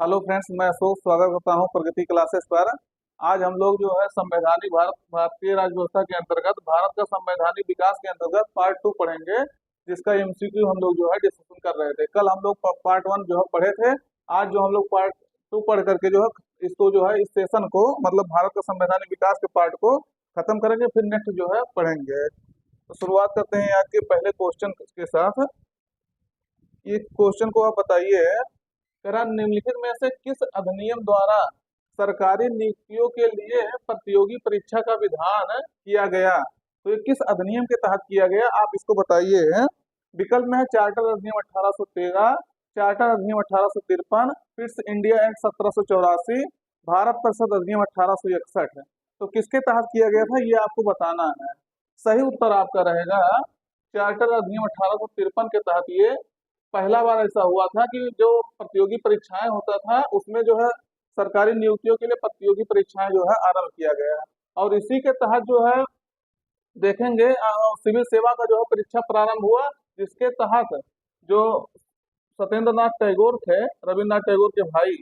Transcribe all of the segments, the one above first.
Hello friends, मैं अशोक स्वागत करता हूं प्रगति क्लासेस पर। आज हम लोग जो है संवैधानिक भारतीय राज्य व्यवस्था के अंतर्गत भारत का संवैधानिक विकास के अंतर्गत पार्ट 2 पढ़ेंगे, जिसका एमसीक्यू हम लोग जो है डिस्कशन कर रहे थे। कल हम लोग पार्ट 1 जो है पढ़े थे। आज जो हम लोग पार्ट 2 पढ़ करके जो है इसको जो है इस सेशन को मतलब भारत का संवैधानिक विकास के पार्ट को खत्म करेंगे, फिर नेक्स्ट जो है पढ़ेंगे। तो शुरुआत करते हैं आज के पहले क्वेश्चन के साथ। ये क्वेश्चन को आप बताइए, करा निम्नलिखित में से किस अधिनियम द्वारा सरकारी नियुक्तियों के लिए प्रतियोगी परीक्षा का विधान किया गया? तो ये किस अधिनियम के तहत किया गया, आप इसको बताइए। विकल्प में है चार्टर अधिनियम 1813, चार्टर अधिनियम 1853, फिट्स इंडिया एक्ट 1784, भारत परिषद अधिनियम 1861। तो किसके तहत किया गया था ये आपको बताना है। सही उत्तर आपका रहेगा चार्टर अधिनियम 1853 के तहत ये पहला बार ऐसा हुआ था कि जो प्रतियोगी परीक्षाएं होता था उसमें जो है सरकारी नियुक्तियों के लिए प्रतियोगी परीक्षाएं जो है आरंभ किया गया है। और इसी के तहत जो है देखेंगे सिविल सेवा का जो है परीक्षा प्रारंभ हुआ, जिसके तहत जो सत्येंद्र नाथ टैगोर थे, रविन्द्रनाथ टैगोर के भाई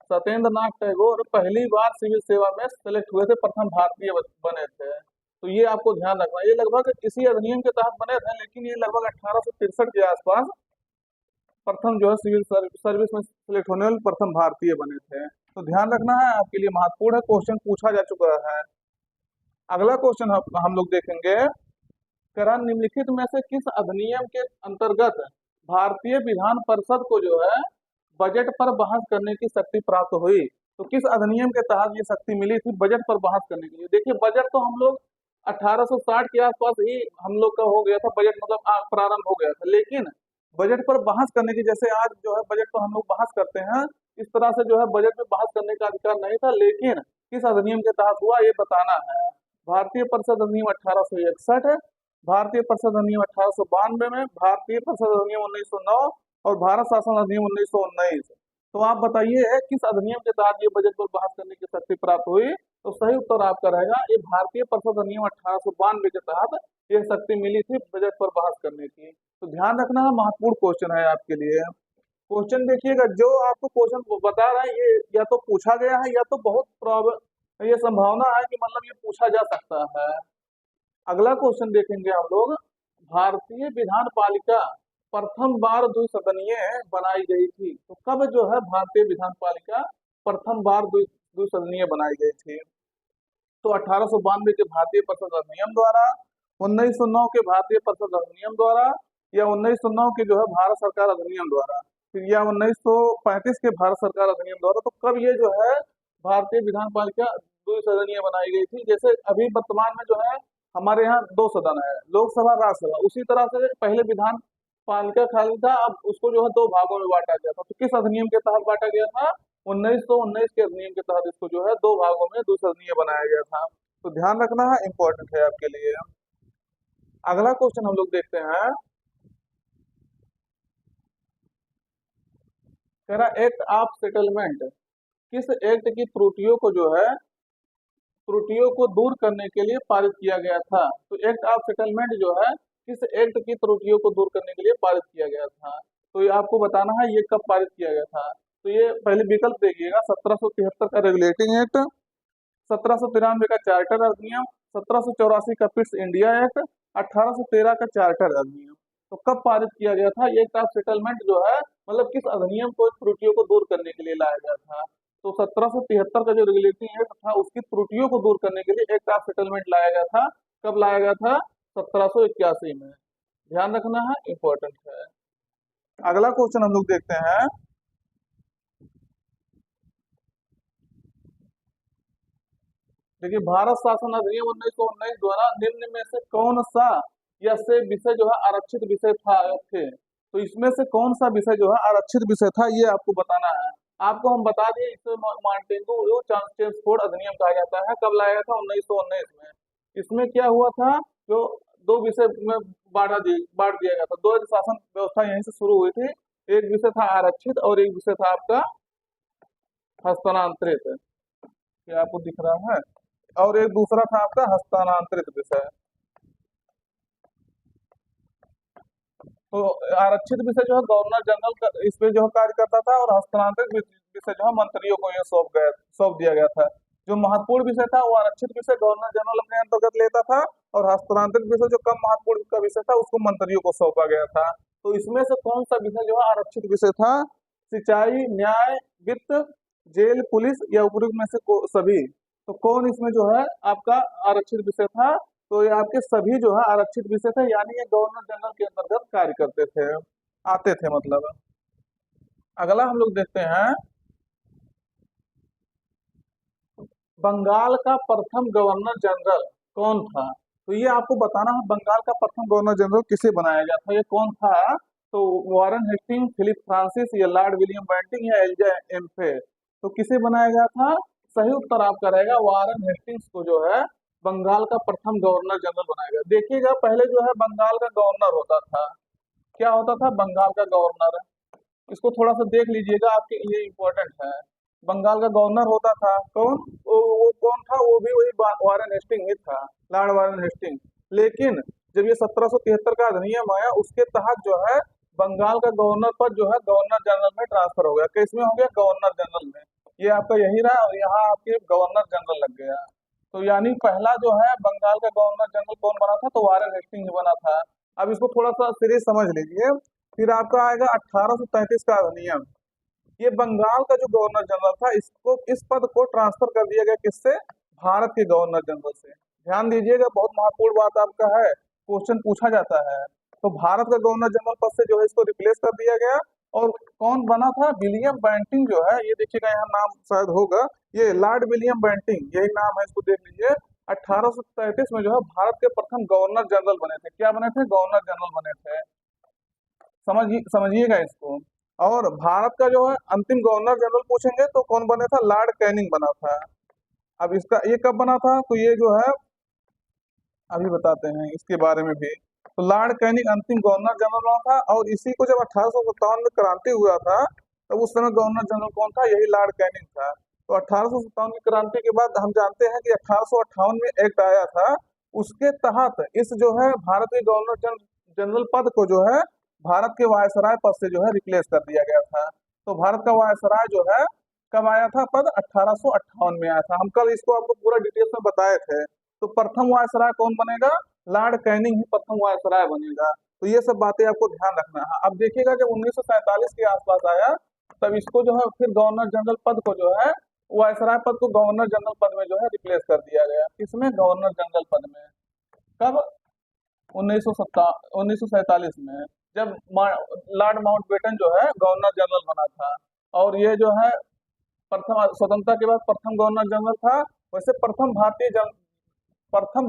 सत्येंद्र नाथ टैगोर पहली बार सिविल सेवा में सेलेक्ट हुए थे, प्रथम भारतीय बने थे। तो ये आपको ध्यान रखना, ये लगभग इसी अधिनियम के तहत बने थे, लेकिन ये लगभग 1863 के आसपास प्रथम जो है सिविल सर्विस में सिलेक्ट होने वाले प्रथम भारतीय बने थे। तो ध्यान रखना है, आपके लिए महत्वपूर्ण है, क्वेश्चन पूछा जा चुका है। अगला क्वेश्चन हम लोग देखेंगे, करा निम्नलिखित में से किस अधिनियम के अंतर्गत भारतीय विधान परिषद को जो है बजट पर बहस करने की शक्ति प्राप्त हुई? तो किस अधिनियम के तहत ये शक्ति मिली थी बजट पर बहस करने के लिए? देखिए, बजट तो हम लोग 1860 के आसपास ही हम लोग का हो गया था, बजट मतलब प्रारंभ हो गया था, लेकिन बजट पर बहस करने की, जैसे आज जो है बजट पर हम लोग बहस करते हैं, इस तरह से जो है बजट में बहस करने का अधिकार नहीं था। लेकिन किस अधिनियम के तहत हुआ ये बताना है। भारतीय परिषद अधिनियम 1861, भारतीय परिषद अधिनियम 1892 में, भारतीय परिषद अधिनियम 1909 और भारत शासन अधिनियम 1919। तो आप बताइए किस अधिनियम के तहत ये बजट पर बहस करने की शक्ति प्राप्त हुई? तो सही उत्तर आपका रहेगा ये भारतीय परिषद अधिनियम 1892 के तहत ये शक्ति मिली थी बजट पर बहस करने की। तो ध्यान रखना है, महत्वपूर्ण क्वेश्चन है आपके लिए। क्वेश्चन देखिएगा, जो आपको क्वेश्चन बता रहा है ये या तो पूछा गया है या तो बहुत प्रॉब्लम ये संभावना है कि मतलब ये पूछा जा सकता है। अगला क्वेश्चन देखेंगे हम लोग, भारतीय विधान पालिका प्रथम बार द्विसदनीय बनाई गई थी? तो कब जो है भारतीय विधान पालिका प्रथम बार द्विसदनीय बनाई गई थी? तो 1892 के भारतीय परिषद अधिनियम द्वारा, 1909 के भारतीय परिषद अधिनियम द्वारा, या 1909 के जो है भारत सरकार अधिनियम द्वारा, फिर या 1935 के भारत सरकार अधिनियम द्वारा। तो कब ये जो है भारतीय विधान पालिका द्विसदनीय बनाई गई थी? जैसे अभी वर्तमान में जो है हमारे यहाँ दो सदन है, लोकसभा राज्यसभा, उसी तरह से पहले विधान पालिका खाली था, अब उसको जो है दो भागों में बांटा गया था। तो किस अधिनियम के तहत बांटा गया था? 1919 के अधिनियम के तहत इसको जो है दो भागों में द्विसदनीय बनाया गया था। तो ध्यान रखना है, इंपॉर्टेंट है आपके लिए। अगला क्वेश्चन हम लोग देखते हैं, कह रहा एक्ट ऑफ सेटलमेंट किस एक्ट की त्रुटियों को जो है त्रुटियों को दूर करने के लिए पारित किया गया था? तो एक्ट ऑफ सेटलमेंट जो है किस एक्ट की त्रुटियों को दूर करने के लिए पारित किया गया था? तो ये आपको बताना है ये कब पारित किया गया था। तो ये पहले विकल्प देखिएगा, 1773 का रेगुलेटिंग एक्ट, 1793 का चार्टर अधिनियम, 1784 का पिट्स इंडिया एक्ट, 1813 का चार्टर अधिनियम। तो कब पारित किया गया था? ये एक्ट ऑफ सेटलमेंट जो है मतलब किस अधिनियम को त्रुटियों को दूर करने के लिए लाया गया था? तो 1773 का जो रेगुलेटिंग एक्ट था उसकी त्रुटियों को दूर करने के लिए एक्ट ऑफ सेटलमेंट लाया गया था। कब लाया गया था? 1781 में। ध्यान रखना है, इंपॉर्टेंट है। अगला क्वेश्चन हम लोग देखते हैं, देखिए भारत शासन अधिनियम 1919 द्वारा निम्न में से कौन सा या से विषय जो है आरक्षित विषय थे? तो इसमें से कौन सा विषय जो है आरक्षित विषय था ये आपको बताना है। आपको हम बता दिए, इसे मार्टेगो ट्रांसपोर्ट अधिनियम कहा जाता है। कब लाया था? 1919 में। इसमें क्या हुआ था, जो दो विषय में बांट दिया गया था, दो शासन व्यवस्था यहीं से शुरू हुई थी। एक विषय था आरक्षित और एक विषय था आपका हस्तांतरित, क्या आपको दिख रहा है? और एक दूसरा था आपका हस्तांतरित विषय। तो आरक्षित विषय जो है गवर्नर जनरल का इस पे जो है कार्य करता था, और हस्तांतरित विषय जो है मंत्रियों को ये सौंप दिया गया था। जो महत्वपूर्ण विषय था वो आरक्षित विषय गवर्नर जनरल अपने अंतर्गत लेता था, और हस्तांतरित विषय जो कम महत्वपूर्ण का विषय था उसको मंत्रियों को सौंपा गया था। तो इसमें से कौन सा विषय जो है आरक्षित विषय था? सिंचाई, न्याय, वित्त, जेल, पुलिस या उपयुक्त में से सभी? तो कौन इसमें जो है आपका आरक्षित विषय था? तो ये आपके सभी जो है आरक्षित विषय थे, यानी ये गवर्नर जनरल के अंतर्गत कार्य करते थे, आते थे मतलब। अगला हम लोग देखते हैं, बंगाल का प्रथम गवर्नर जनरल कौन था? तो ये आपको बताना है, बंगाल का प्रथम गवर्नर जनरल किसे बनाया गया था, ये कौन था? तो वारन हेस्टिंग, फिलिप फ्रांसिस, या लॉर्ड विलियम बेंटिंग, या एलिजा एम्फे? तो किसे बनाया गया था? सही उत्तर आपका रहेगा वारन हेस्टिंग्स को जो है बंगाल का प्रथम गवर्नर जनरल बनाया गया। देखिएगा, पहले जो है बंगाल का गवर्नर होता था, क्या होता था? बंगाल का गवर्नर। इसको थोड़ा सा देख लीजिएगा, आपके लिए इम्पोर्टेंट है। बंगाल का गवर्नर होता था कौन? वो कौन था? वो भी वही वारन हेस्टिंग ही था, लॉर्ड वारन हेस्टिंग। लेकिन जब ये 1773 का अधिनियम आया, उसके तहत जो है बंगाल का गवर्नर पद जो है गवर्नर जनरल में ट्रांसफर हो गया। किसमें हो गया? गवर्नर जनरल में। ये आपका यही रहा, और यहाँ आपके गवर्नर जनरल लग गया। तो यानी पहला जो है बंगाल का गवर्नर जनरल कौन बना था? तो वारन हेस्टिंग ही बना था। अब इसको थोड़ा सा सीरीज समझ लीजिए। फिर आपका आएगा 1833 का अधिनियम। ये बंगाल का जो गवर्नर जनरल था, इसको इस पद को ट्रांसफर कर दिया गया किससे? भारत के गवर्नर जनरल से। ध्यान दीजिएगा, बहुत महत्वपूर्ण बात आपका है, क्वेश्चन पूछा जाता है। तो भारत का गवर्नर जनरल पद से जो है इसको रिप्लेस कर दिया गया, और कौन बना था? विलियम बेंटिंग जो है, ये देखिएगा यहाँ नाम शायद होगा, ये लॉर्ड विलियम बेंटिंग, यही नाम है, इसको देख लीजिए। 1833 में जो है भारत के प्रथम गवर्नर जनरल बने थे। क्या बने थे? गवर्नर जनरल बने थे। समझिएगा इसको। और भारत का जो है अंतिम गवर्नर जनरल पूछेंगे तो कौन बने था? लॉर्ड कैनिंग बना था। अब इसका ये कब बना था? तो ये जो है अभी बताते हैं इसके बारे में भी। तो लॉर्ड कैनिंग अंतिम गवर्नर जनरल बना था, और इसी को जब 1857 में क्रांति हुआ था, तब उस समय गवर्नर जनरल कौन था? यही लॉर्ड कैनिंग था। तो 1857 की क्रांति के बाद हम जानते हैं कि 1858 में एक्ट आया था, उसके तहत इस जो है भारत के गवर्नर जनरल पद को जो है भारत के वायसराय पद से जो है रिप्लेस कर दिया गया था। तो भारत का वायसराय जो है कब आया था पद? 1858 में आया था। हम कल इसको आपको पूरा डिटेल्स में बताए थे। तो प्रथम वायसराय कौन बनेगा? लॉर्ड कैनिंग ही प्रथम वायसराय बनेगा। तो ये सब बातें आपको ध्यान रखना है। अब देखिएगा, जब 1947 के आसपास आया, तब इसको जो है फिर गवर्नर जनरल पद को जो है वायसराय पद को गवर्नर जनरल पद में जो है रिप्लेस कर दिया गया। किसमें? गवर्नर जनरल पद में। कब? 1947 में, जब लॉर्ड माउंटबेटन जो है गवर्नर जनरल बना था। और ये जो है प्रथम स्वतंत्रता के बाद प्रथम गवर्नर जनरल था। वैसे प्रथम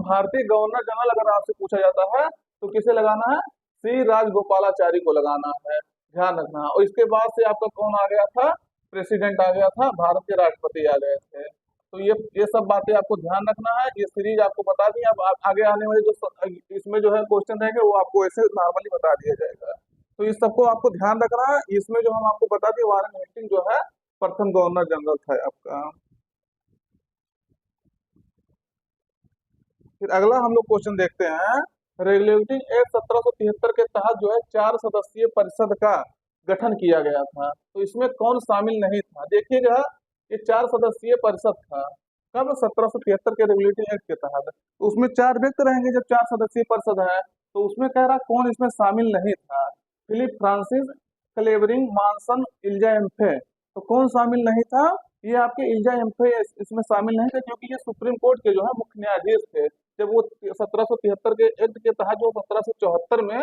भारतीय गवर्नर जनरल अगर आपसे पूछा जाता है तो किसे लगाना है? श्री राजगोपालाचारी को लगाना है, ध्यान रखना है। और इसके बाद से आपका कौन आ गया था? प्रेसिडेंट आ गया था, भारत के राष्ट्रपति आ गए थे। तो ये सब बातें आपको ध्यान रखना है। ये सीरीज आपको बता दी। अब आगे आने वाले जो इसमें जो है क्वेश्चन रहेंगे वो आपको ऐसे नॉर्मली बता दिया जाएगा। तो इस सबको आपको ध्यान रखना है। इसमें जो हम आपको बता दिए, वारन हेस्टिंग जो है प्रथम गवर्नर जनरल था आपका। फिर अगला हम लोग क्वेश्चन देखते हैं, रेगुलेटिंग एक्ट 1773 के तहत जो है 4 सदस्यीय परिषद का गठन किया गया था। तो इसमें कौन शामिल नहीं था? देखिएगा, ये 4 सदस्यीय परिषद था। कब? 1773 के रेगुलेटिंग एक्ट के तहत। तो उसमें 4 व्यक्ति रहेंगे जब 4 सदस्यीय परिषद है। तो उसमें कह रहा कौन इसमें शामिल नहीं था? Philip Francis, Clavering, Monson, Elijah Impey. तो कौन शामिल नहीं था? ये आपके इल्जा एम्फे इसमें शामिल नहीं थे, क्योंकि ये सुप्रीम कोर्ट के जो है मुख्य न्यायाधीश थे। जब वो 1773 के एक्ट के तहत जो 1774 में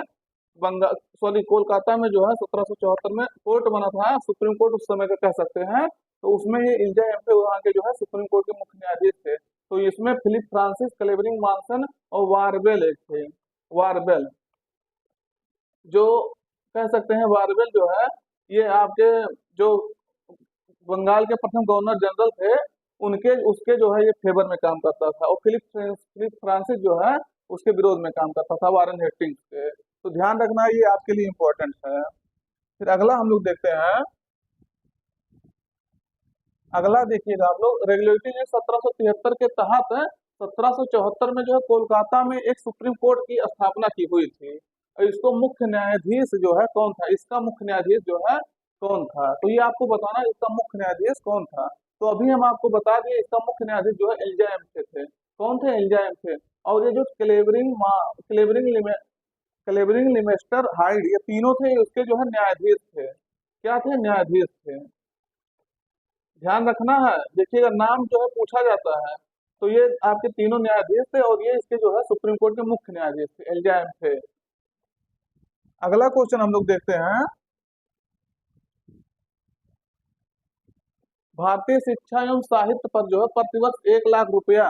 बंगाल सॉरी कोलकाता में जो है 1774 में कोर्ट बना था, सुप्रीम कोर्ट उस समय का कह सकते हैं। तो उसमें ये इल्जा एम्फे वहाँ के जो है सुप्रीम कोर्ट के मुख्य न्यायाधीश थे। तो इसमें फिलिप फ्रांसिस, क्लेवरिंग, मानसन और वारबेल एक थे। वारबेल जो कह सकते हैं, वारबेल जो है ये आपके जो बंगाल के प्रथम गवर्नर जनरल थे, उनके उसके जो है ये फेवर में काम करता था। और फिलिप फ्रांसिस जो है उसके विरोध में काम करता था, वारन हेस्टिंग्स के। तो ध्यान रखना, ये आपके लिए इम्पोर्टेंट है। फिर अगला हम लोग देखते हैं, अगला देखिएगा आप लोग, रेगुलेटिंग एक्ट 1773 के तहत 1774 में जो है कोलकाता में एक सुप्रीम कोर्ट की स्थापना की हुई थी। और इसको मुख्य न्यायाधीश जो है कौन था, इसका मुख्य न्यायाधीश जो है कौन था। तो ये आपको बताना है इसका मुख्य न्यायाधीश कौन था। तो अभी हम आपको बता दिए इसका मुख्य न्यायाधीश जो है एल्जा एम्फे थे। कौन थे? एल्जा एम्फे। और ये जो क्लेवरिंग लिमेस्टर हाइड, ये तीनों थे उसके जो है न्यायाधीश थे। क्या थे? न्यायाधीश थे। ध्यान रखना है, देखिएगा नाम जो है पूछा जाता है। तो ये आपके तीनों न्यायाधीश थे और ये इसके जो है सुप्रीम कोर्ट के मुख्य न्यायाधीश थे, एल्जा एम्फे। अगला क्वेश्चन हम लोग देखते हैं, भारतीय शिक्षा एवं साहित्य पर जो है प्रतिवर्ष 1 लाख रुपया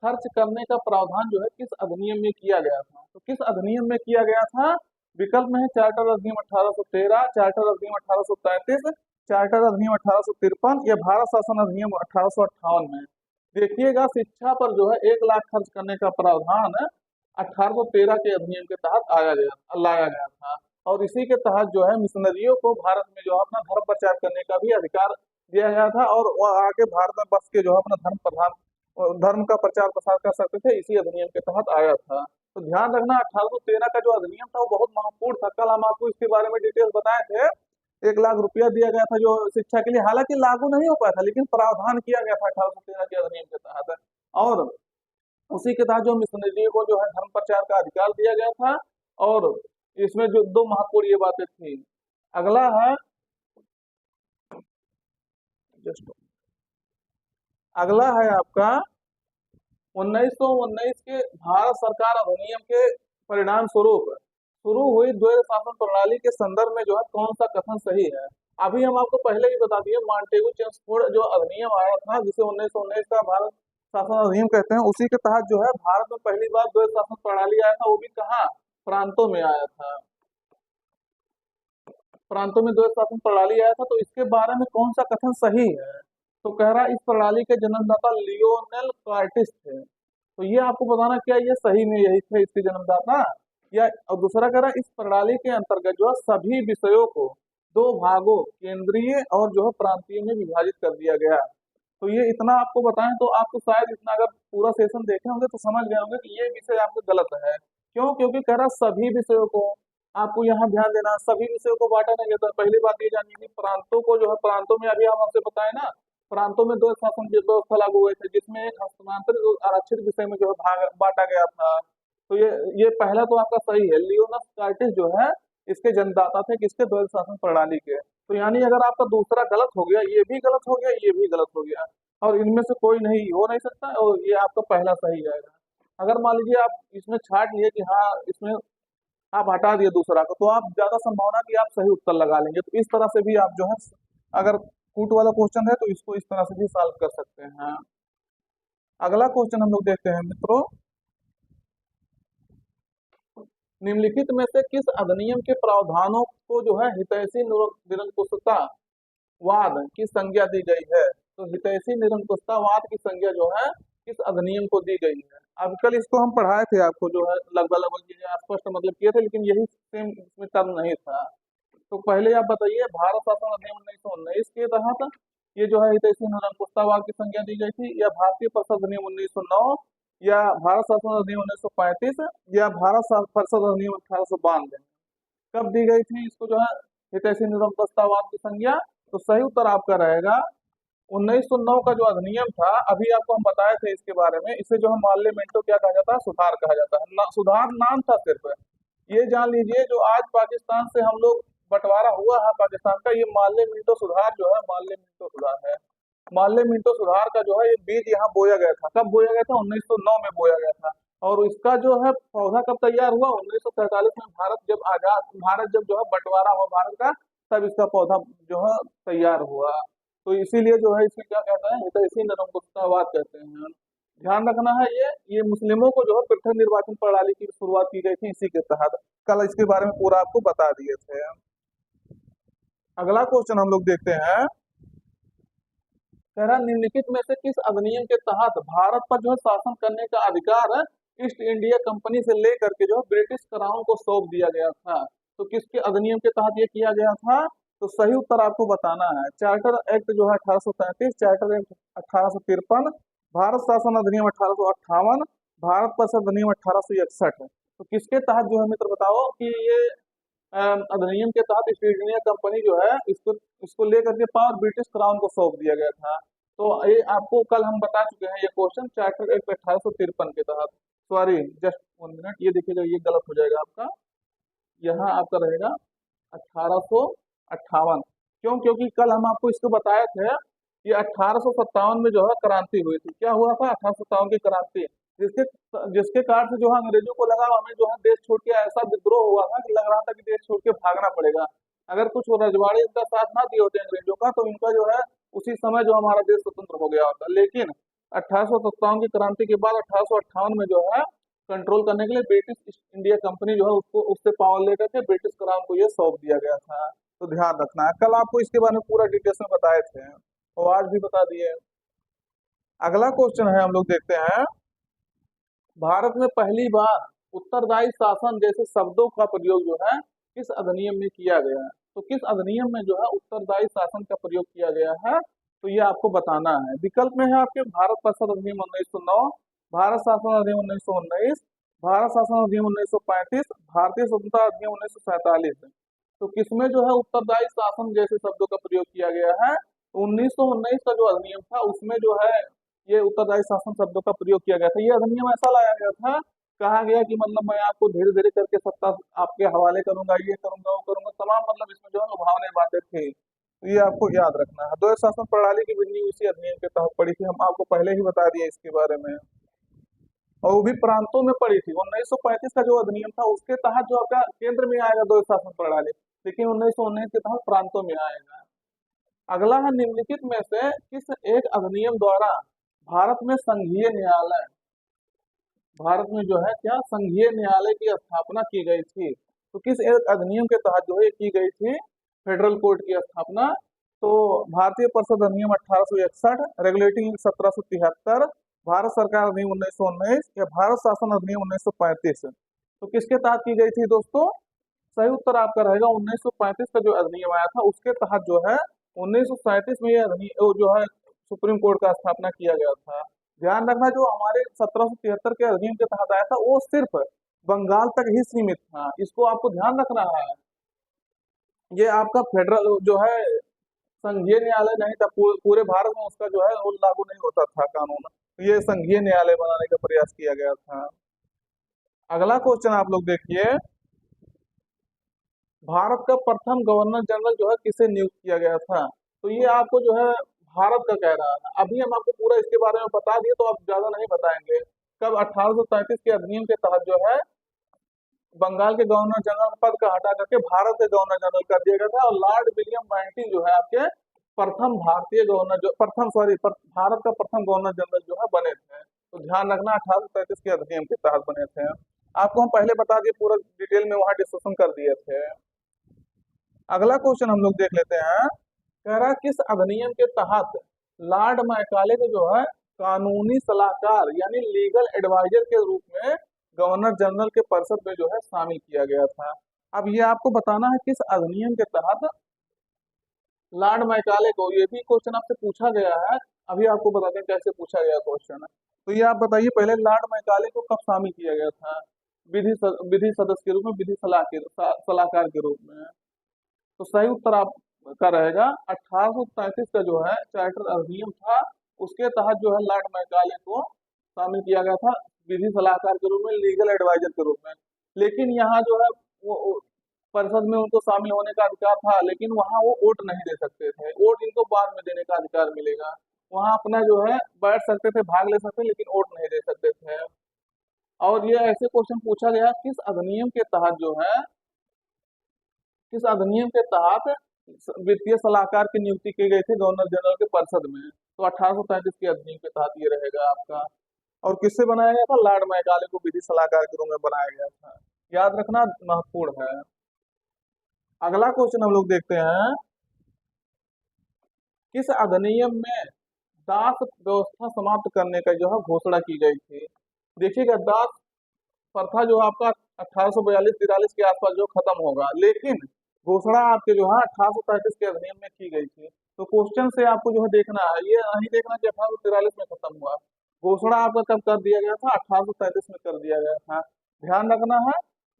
खर्च करने का प्रावधान जो है किस अधिनियम में किया गया था? तो किस अधिनियम में किया गया था? विकल्प में है चार्टर अधिनियम 1813, चार्टर अधिनियम 1833, चार्टर अधिनियम 1853 या भारत शासन अधिनियम 1858 में। देखिएगा शिक्षा पर जो है 1 लाख खर्च करने का प्रावधान 1813 के अधिनियम के तहत लाया गया था। और इसी के तहत जो है मिशनरियों को भारत में जो है अपना धर्म प्रचार करने का भी अधिकार दिया गया था और वो आके भारत में बस के जो है अपना धर्म का प्रचार प्रसार कर सकते थे, इसी अधिनियम के तहत आया था। तो ध्यान रखना 1813 का जो अधिनियम था वो बहुत महत्वपूर्ण था। कल हम आपको इसके बारे में डिटेल बताए थे। 1 लाख रुपया दिया गया था जो शिक्षा के लिए, हालांकि लागू नहीं हो पाया था लेकिन प्रावधान किया गया था 1813 के अधिनियम के तहत। और उसी के तहत जो मिशनरियों को जो है धर्म प्रचार का अधिकार दिया गया था। और इसमें जो 2 महत्वपूर्ण ये बातें थी। अगला है आपका 1919 के भारत सरकार अधिनियम के परिणाम स्वरूप शुरू हुई द्वैध शासन प्रणाली के संदर्भ में जो है कौन सा कथन सही है? अभी हम आपको पहले ही बता दिए, मॉन्टेगू चेम्सफोर्ड जो अधिनियम आया था जिसे 1919 का भारत शासन अधिनियम कहते हैं, उसी के तहत जो है भारत में पहली बार द्वैध शासन प्रणाली आया था। वो भी कहाँ? प्रांतों में आया था, प्रांतों में द्वैध शासन प्रणाली आया था। तो इसके बारे में कौन सा कथन सही है? तो कह रहा है इस प्रणाली के जन्मदाता लियोनेल कार्टिस थे। तो ये आपको बताना क्या ये सही में यही थे इसके जन्मदाता, या और दूसरा कह रहा है इस प्रणाली के अंतर्गत जो है सभी विषयों को 2 भागों केंद्रीय और जो है प्रांतीय में विभाजित कर दिया गया। तो ये इतना आपको बताएं तो आपको शायद इतना अगर पूरा सेशन देखे होंगे तो समझ गए होंगे कि ये विषय आपको गलत है। क्यों? क्योंकि कह रहा सभी विषयों को, आपको यहाँ ध्यान देना, सभी विषयों को बांटा नहीं गया। पहली बात ये जानिए कि प्रांतों को जो है, प्रांतों में अभी हम आपसे बताए ना, प्रांतों में 2 शासन की व्यवस्था लागू हुए थे जिसमें एक हस्तांतरित और आरक्षित विषय में जो है बांटा गया था। तो ये पहला तो आपका सही है, लियोनस कार्टिस जो है इसके जन्मदाता थे किसके? द्वैध शासन प्रणाली के। तो यानी अगर आपका दूसरा गलत हो गया, ये भी गलत हो गया, ये भी गलत हो गया, और इनमें से कोई नहीं हो नहीं सकता, और ये आपका पहला सही जाएगा। अगर मान लीजिए आप इसमें छाट लिए कि हाँ इसमें आप हटा दिए दूसरा को, तो आप ज्यादा संभावना कि आप सही उत्तर लगा लेंगे। तो इस तरह से भी आप जो है, अगर कूट वाला क्वेश्चन है तो इसको इस तरह से भी सॉल्व कर सकते हैं। अगला क्वेश्चन हम लोग देखते हैं मित्रों, निम्नलिखित में से किस अधिनियम के प्रावधानों को जो है हितैषी निरंकुशतावाद की संज्ञा दी गई है? तो हितैषी निरंकुशतावाद की संज्ञा जो है किस अधिनियम को दी गई है? अब कल इसको हम पढ़ाए थे आपको, जो है लगभग स्पष्ट मतलब किए थे, लेकिन यही सेम इसमें टर्म नहीं था। तो पहले आप बताइए, भारत शासन अधिनियम 1919 के तहत ये जो है हितैषी निरंकुशतावाद की संज्ञा दी गई थी, या भारतीय परिषद अधिनियम 1909, या भारत शासन अधिनियम 1935, या भारत परिषद अधिनियम 1892? कब दी गई थी इसको जो है हितैषी निरंकुशतावाद की संज्ञा? तो सही उत्तर आपका रहेगा 1909 का जो अधिनियम था, अभी आपको हम बताए थे इसके बारे में। इसे जो है मार्लियामेंटो क्या कहा जाता है? सुधार कहा जाता है। सुधार नाम था सिर्फ। ये जान लीजिए जो आज पाकिस्तान से हम लोग बंटवारा हुआ है पाकिस्तान का, ये मार्लियामेंटो सुधार जो है, मार्लियामेंटो सुधार है। मार्लियामेंटो सुधार का जो है ये बीज यहाँ बोया गया था। कब बोया गया था? 1909 में बोया गया था। और इसका जो है पौधा कब तैयार हुआ? 1947 में भारत जब जो है बंटवारा हुआ भारत का, तब इसका पौधा जो है तैयार हुआ। तो इसीलिए जो है इसे क्या कहते हैं? हितैषी निरंकुशतावाद कहते हैं। ध्यान रखना है ये मुस्लिमों को जो है पृथक निर्वाचन प्रणाली की शुरुआत की गई थी इसी के तहत। कल इसके बारे में पूरा आपको बता दिए थे। अगला क्वेश्चन हम लोग देखते हैं, निम्नलिखित में से किस अधिनियम के तहत भारत पर जो है शासन करने का अधिकार ईस्ट इंडिया कंपनी से लेकर के जो है ब्रिटिश क्राउन को सौंप दिया गया था? तो किसके अधिनियम के तहत ये किया गया था? तो सही उत्तर आपको बताना है। चार्टर एक्ट जो है 1833, चार्टर एक्ट 1853, भारत शासन अधिनियम 1858, भारत परिषद अधिनियम 1861। तो किसके तहत जो है मित्र बताओ कि ये अधिनियम के तहत ईस्ट इंडिया कंपनी जो है इसको इसको लेकर के पावर ब्रिटिश क्राउन को सौंप दिया गया था। तो ये आपको कल हम बता चुके हैं ये क्वेश्चन चार्टर एक्ट 1853 के तहत। सॉरी, जस्ट 1 मिनट, ये देखिएगा, ये गलत हो जाएगा आपका, यहाँ आपका रहेगा 1858। क्यों? क्योंकि कल हम आपको इसको बताए थे कि 1857 में जो है क्रांति हुई थी। क्या हुआ था? 1857 की क्रांति, जिसके जिसके कारण से जो है अंग्रेजों को लगा हमें जो है देश छोड़ के, ऐसा विद्रोह हुआ था कि लग रहा था कि देश छोड़ के भागना पड़ेगा। अगर कुछ वो रजवाड़े इनका साथ ना दिए होते अंग्रेजों का, तो इनका जो है उसी समय जो हमारा देश स्वतंत्र हो गया होता। लेकिन 1857 की क्रांति के बाद 1858 में जो है कंट्रोल करने के लिए ब्रिटिश ईस्ट इंडिया कंपनी जो है उसको उससे पावर लेकर के ब्रिटिश क्राउन को ये सौंप दिया गया था। तो ध्यान रखना है, कल आपको इसके बारे में पूरा डिटेल्स में बताए थे और आज भी बता दिए। अगला क्वेश्चन है, हम लोग देखते हैं, भारत में पहली बार उत्तरदायी शासन जैसे शब्दों का प्रयोग जो है किस अधिनियम में किया गया है? तो किस अधिनियम में जो है उत्तरदायी शासन का प्रयोग किया गया है? तो ये आपको बताना है। विकल्प में है आपके भारत परिषद अधिनियम 1909, भारत शासन अधिनियम 1919, भारत शासन अधिनियम 1935, भारतीय स्वतंत्रता अधिनियम 1947। तो किसमें जो है उत्तरदायी शासन जैसे शब्दों का प्रयोग किया गया है? तो 1919 का जो अधिनियम था उसमें जो है ये उत्तरदायी शासन शब्दों का प्रयोग किया गया था। ये अधिनियम ऐसा लाया गया था, कहा गया कि मतलब मैं आपको धीरे धीरे करके सत्ता आपके हवाले करूंगा, ये करूंगा, वो करूंगा, तमाम मतलब इसमें जो है लुभावनी बातें थी। तो ये आपको याद रखना है। द्वैत शासन प्रणाली की बिंदी इसी अधिनियम के तहत पड़ी थी, हम आपको पहले ही बता दिए इसके बारे में, और वो भी प्रांतों में पड़ी थी। 1935 का जो अधिनियम था उसके तहत जो आपका केंद्र में आएगा द्वैत शासन प्रणाली, लेकिन 1919 के तहत प्रांतों में आएगा। अगला है, निम्नलिखित में से किस एक अधिनियम द्वारा भारत में संघीय न्यायालय, भारत में जो है क्या संघीय न्यायालय की स्थापना की गई थी? तो किस एक अधिनियम के तहत जो है की गई थी फेडरल कोर्ट की स्थापना? तो भारतीय परिषद अधिनियम 1861, रेगुलेटिंग एक्ट 1773, भारत सरकार अधिनियम 1919 या भारत शासन अधिनियम 1935। तो किसके तहत की गई थी दोस्तों? सही उत्तर आपका रहेगा 1935 का जो अधिनियम आया था उसके तहत जो है 1937 में ये अधिनियम जो है सुप्रीम कोर्ट का स्थापना किया गया था। ध्यान रखना, जो हमारे 1773 के अधिनियम के तहत आया था वो सिर्फ बंगाल तक ही सीमित था, इसको आपको ध्यान रखना है। ये आपका फेडरल जो है संघीय न्यायालय नहीं था, पूरे भारत में उसका जो है वो लागू नहीं होता था कानून। तो ये संघीय न्यायालय बनाने का प्रयास किया गया था। अगला क्वेश्चन आप लोग देखिए, भारत का प्रथम गवर्नर जनरल जो है किसे नियुक्त किया गया था? तो ये आपको जो है भारत का कह रहा है, अभी हम आपको पूरा इसके बारे में बता दिए तो आप ज्यादा नहीं बताएंगे। कब? 1837 के अधिनियम के तहत जो है बंगाल के गवर्नर जनरल पद का हटा करके भारत के गवर्नर जनरल कर दिया गया था, और लॉर्ड विलियम बेंटिंक जो है आपके प्रथम भारतीय गवर्नर जो प्रथम सॉरी भारत का प्रथम गवर्नर जनरल जो है बने थे। तो ध्यान रखना 1837 के अधिनियम के तहत बने थे। आपको हम पहले बता दिए, पूरा डिटेल में वहां डिस्कशन कर दिए थे। अगला क्वेश्चन हम लोग देख लेते हैं, कह रहा है किस अधिनियम के तहत लॉर्ड मैकाले को जो है कानूनी सलाहकार यानी लीगल एडवाइजर के रूप में गवर्नर जनरल के परिषद में जो है शामिल किया गया था? अब ये आपको बताना है किस अधिनियम के तहत लॉर्ड मैकाले को, ये भी क्वेश्चन आपसे पूछा गया है। अभी आपको बताते हैं कैसे पूछा गया क्वेश्चन। तो ये आप बताइए पहले, लॉर्ड मैकाले को कब शामिल किया गया था? विधि सदस्य के रूप में, विधि सलाहकार के रूप में। तो सही उत्तर आपका रहेगा 1833 का जो है चार्टर अधिनियम था उसके तहत जो है लॉर्ड मैकाले को शामिल किया गया था विधि सलाहकार के रूप में, लीगल एडवाइजर के रूप में। लेकिन यहाँ जो है वो परिषद में उनको शामिल होने का अधिकार था, लेकिन वहाँ वो वोट नहीं दे सकते थे, वोट इनको बाद में देने का अधिकार मिलेगा। वहाँ अपना जो है बैठ सकते थे, भाग ले सकते, लेकिन वोट नहीं दे सकते थे। और ये ऐसे क्वेश्चन पूछा गया किस अधिनियम के तहत जो है, किस अधिनियम के तहत वित्तीय सलाहकार की नियुक्ति की गई थी गवर्नर जनरल के परिषद में? तो 1833 के अधिनियम के तहत ये रहेगा आपका। और किससे बनाया गया था? लॉर्ड मैकाले को विधि सलाहकार के रूप में बनाया गया था। याद रखना महत्वपूर्ण है। अगला क्वेश्चन हम लोग देखते हैं, किस अधिनियम में दास व्यवस्था समाप्त करने का जो है घोषणा की गई थी? देखिएगा, दास प्रथा जो आपका 1842-43 के आसपास जो खत्म होगा, लेकिन घोषणा आपके जो है 1835 के अधिनियम में की गई थी। तो क्वेश्चन से आपको जो है देखना है, ये नहीं देखना कि 1843 में खत्म हुआ। घोषणा आपका कब कर दिया गया था? 1835 में कर दिया गया था। ध्यान रखना है,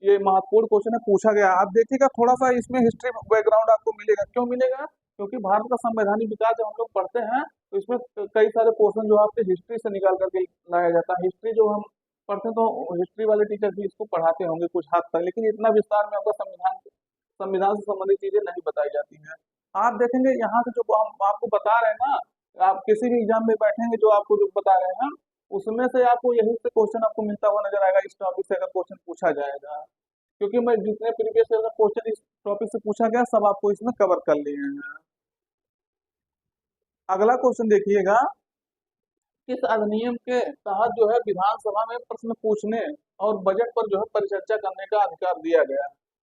ये महत्वपूर्ण क्वेश्चन है, पूछा गया है। आप देखिएगा थोड़ा सा इसमें हिस्ट्री बैकग्राउंड आपको मिलेगा। क्यों मिलेगा? क्योंकि भारत का संवैधानिक विकास जब हम लोग पढ़ते हैं तो इसमें कई सारे क्वेश्चन जो आपके हिस्ट्री से निकाल करके लाया जाता है। हिस्ट्री जो हम पढ़ते हैं तो हिस्ट्री वाले टीचर भी इसको पढ़ाते होंगे कुछ हद तक, लेकिन इतना विस्तार में आपका संविधान संविधान से संबंधित चीजें नहीं बताई जाती हैं। आप देखेंगे यहाँ से जो हम आपको बता रहे हैं ना, आप किसी भी एग्जाम में बैठेंगे जो आपको जो बता रहे हैं उसमें से आपको यही से क्वेश्चन आपको मिलता हुआ नजर आएगा। इस टॉपिक से अगर क्वेश्चन पूछा जाएगा, क्योंकि मैं जितने प्रीवियस ईयर का क्वेश्चन इस टॉपिक से पूछा गया सब आपको इसमें कवर कर लिए हैं। अगला क्वेश्चन देखिएगा, किस अधिनियम के तहत जो है विधानसभा में प्रश्न पूछने और बजट पर जो है परिचर्चा करने का अधिकार दिया गया?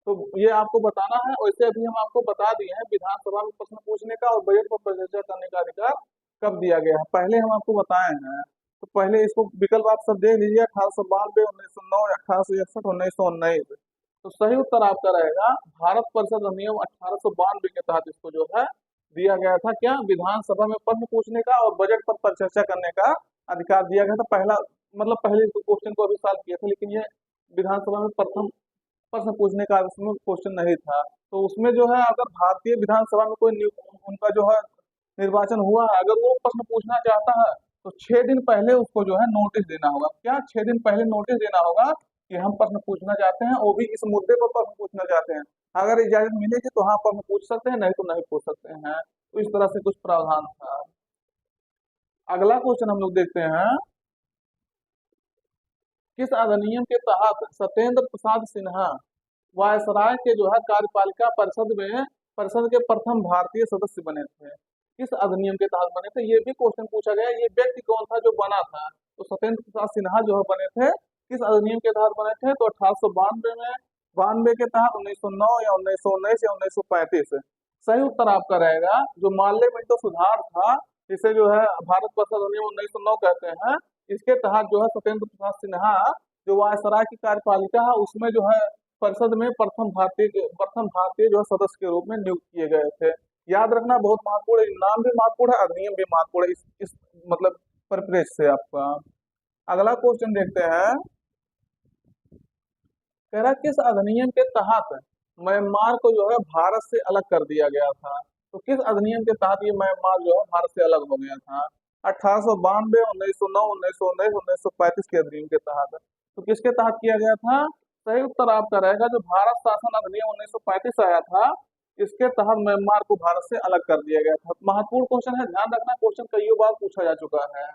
तो ये आपको बताना है। वैसे अभी हम आपको बता दिए हैं विधानसभा में प्रश्न पूछने का और बजट पर परिचर्चा करने का अधिकार कब दिया गया है, पहले हम आपको बताए हैं। तो पहले इसको विकल्प आप सब देख लीजिए, 1892, 1909, 1861, 1919। तो सही उत्तर आपका रहेगा भारत परिषद अधिनियम 1892 के तहत इसको जो है दिया गया था। क्या? विधानसभा में प्रश्न पूछने का और बजट पर परिचर्चा करने का अधिकार दिया गया था। पहला मतलब पहले क्वेश्चन को अभी सॉल्व किया था, लेकिन ये विधानसभा में प्रथम प्रश्न पूछने का उसमें क्वेश्चन नहीं था। तो उसमें जो है अगर भारतीय विधानसभा में कोई उनका जो है निर्वाचन हुआ है, अगर वो प्रश्न पूछना चाहता है तो 6 दिन पहले उसको जो है नोटिस देना होगा। क्या? 6 दिन पहले नोटिस देना होगा कि हम प्रश्न पूछना चाहते हैं, वो भी इस मुद्दे पर प्रश्न पूछना चाहते हैं। अगर इजाजत मिलेगी तो हाँ प्रश्न पूछ सकते हैं, नहीं तो नहीं पूछ सकते हैं। तो इस तरह से कुछ प्रावधान था। अगला क्वेश्चन हम लोग देखते हैं, किस अधिनियम के तहत सत्येंद्र प्रसाद सिन्हा वायसराय के जो है कार्यपालिका परिषद के प्रथम भारतीय सदस्य बने थे? किस अधिनियम के तहत बने थे? ये भी क्वेश्चन पूछा गया। ये व्यक्ति कौन था जो बना था? तो सत्येंद्र प्रसाद सिन्हा जो है बने थे, किस अधिनियम के तहत बने थे? तो 1892 में, 92 के तहत, 1909 या 1919 या 1935। सही उत्तर आपका रहेगा जो माल्य मिंटो सुधार था, जिसे जो है भारत परिषद अधिनियम 1909 कहते हैं, इसके तहत जो है सत्येंद्र प्रसाद सिन्हा जो वायसराय की कार्यपालिका है उसमें जो है परिषद में प्रथम भारतीय जो है सदस्य के रूप में नियुक्त किए गए थे। याद रखना बहुत महत्वपूर्ण है, नाम भी महत्वपूर्ण है, अधिनियम भी महत्वपूर्ण है इस मतलब परिप्रेक्ष्य से आपका। अगला क्वेश्चन देखते हैं, कह रहा किस अधिनियम के तहत म्यांमार को जो है भारत से अलग कर दिया गया था? तो किस अधिनियम के तहत ये म्यांमार जो है भारत से अलग हो गया था? 1892, 1909, 1919, 1935 के अधिनियम के तहत। तो किसके तहत किया गया था? सही उत्तर आपका रहेगा जो भारत शासन अधिनियम 1935 आया था, इसके तहत म्यांमार को भारत से अलग कर दिया गया था। महत्वपूर्ण क्वेश्चन है, ध्यान रखना, क्वेश्चन कई बार पूछा जा चुका है।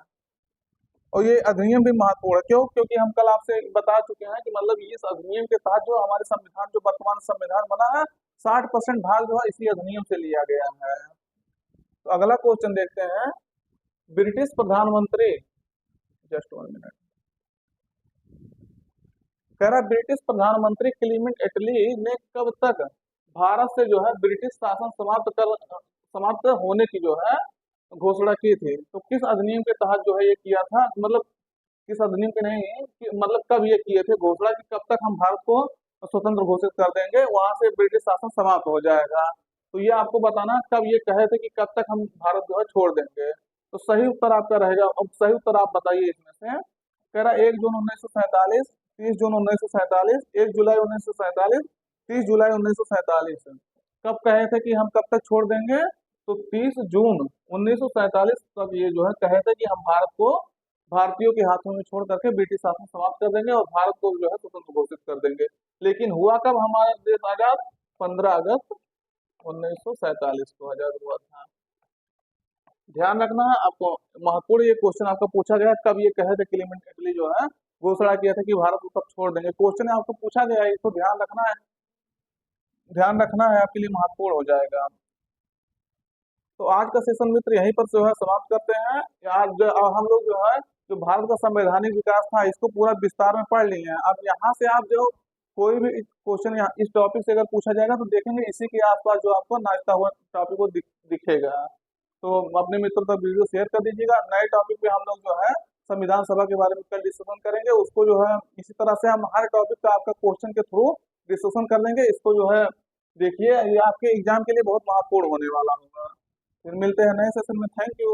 और ये अधिनियम भी महत्वपूर्ण है। क्यों? क्योंकि हम कल आपसे बता चुके हैं कि मतलब इस अधिनियम के तहत जो हमारे संविधान, जो वर्तमान संविधान बना है, 60% भाग जो है इसी अधिनियम से लिया गया है। तो अगला क्वेश्चन देखते हैं, ब्रिटिश प्रधानमंत्री, जस्ट 1 मिनट, कह रहा ब्रिटिश प्रधानमंत्री क्लीमेंट एटली ने कब तक भारत से जो है ब्रिटिश शासन समाप्त होने की जो है घोषणा की थी? तो किस अधिनियम के तहत जो है ये किया था? मतलब किस अधिनियम के नहीं कि मतलब कब ये किए थे घोषणा कि कब तक हम भारत को स्वतंत्र घोषित कर देंगे, वहां से ब्रिटिश शासन समाप्त हो जाएगा। तो ये आपको बताना कब ये कहे थे कि कब तक हम भारत जो है छोड़ देंगे। तो सही उत्तर आपका रहेगा, अब सही उत्तर आप बताइए इसमें से। कह रहा 1 जून 1947, 30 जून 1947, 1 जुलाई 1947, 30 जुलाई 1947। कब कहे थे कि हम कब तक छोड़ देंगे? तो 30 जून 1947 तक ये जो है कहे थे कि हम भारत को भारतीयों के हाथों में छोड़ करके ब्रिटिश शासन समाप्त कर देंगे और भारत को जो है स्वतंत्र घोषित कर देंगे। लेकिन हुआ कब हमारा देश आजाद? 15 अगस्त 1947 को आजाद हुआ था। ध्यान रखना है आपको, महत्वपूर्ण ये क्वेश्चन आपका पूछा गया, कब ये कहे थे क्लीमेंट एटली जो है घोषणा किया था कि भारत को कब छोड़ देंगे। क्वेश्चन आपको पूछा गया है, इसको ध्यान रखना है, ध्यान रखना है, आपके लिए महत्वपूर्ण हो जाएगा। तो आज का सेशन मित्र यहीं पर जो है समाप्त करते हैं। आज हम लोग जो है जो भारत का संवैधानिक विकास था इसको पूरा विस्तार में पढ़ लिए हैं। अब यहाँ से आप जो कोई भी क्वेश्चन यहाँ इस टॉपिक से अगर पूछा जाएगा तो देखेंगे इसी के आसपास जो आपको नाचता हुआ टॉपिक को दिखेगा। तो अपने मित्रों तक वीडियो शेयर कर दीजिएगा। नए टॉपिक पे हम लोग जो है संविधान सभा के बारे में कल डिस्कशन करेंगे, उसको जो है इसी तरह से हम हर टॉपिक का आपका क्वेश्चन के थ्रू डिस्कशन कर लेंगे। इसको जो है देखिए, ये आपके एग्जाम के लिए बहुत महत्वपूर्ण होने वाला होगा। फिर मिलते हैं नए सेशन में। Thank you.